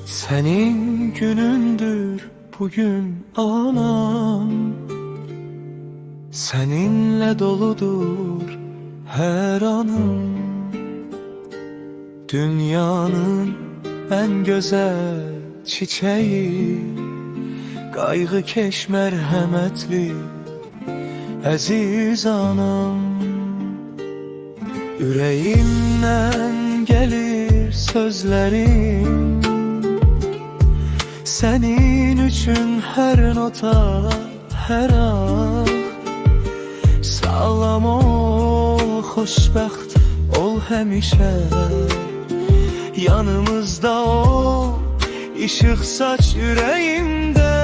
Senin günündür bugün anam, seninle doludur her anım. Dünyanın en güzel çiçeği, kaygıkeş merhametli aziz anam. Yüreğimden gelir sözlerim, senin üçün her nota, her an. Sağlam ol, xoşbəxt ol həmişə, yanımızda ol, işıq saç ürəyimdə.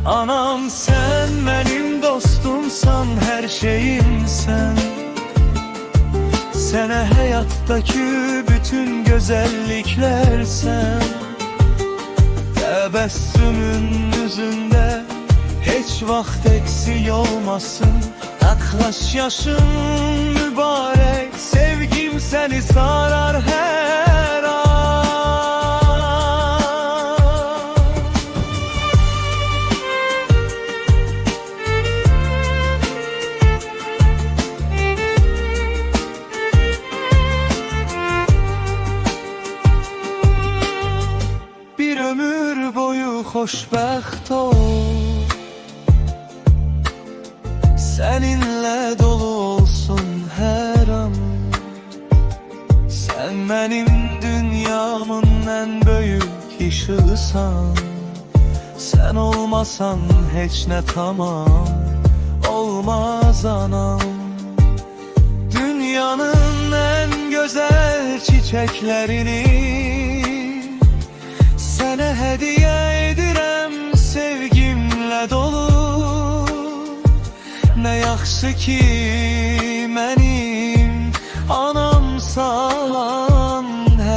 Anam, sen benim dostumsan, her şeyimsen. Sənə həyatdakı bütün gözəlliklər sən. Təbəssümün üzündə heç vaxt eksik olmasın. Aklaş yaşın mübarək, sevgim səni sarar hər an. Bir ömür boyu xoşbəxt ol, seninle dolu olsun her an. Sen benim dünyamın en büyük ışığısan. Sen olmasan heç ne tamam olmaz anam. Dünyanın en güzel çiçeklerini sənə hediye edirəm, sevgimlə dolu. Ne yaxşı ki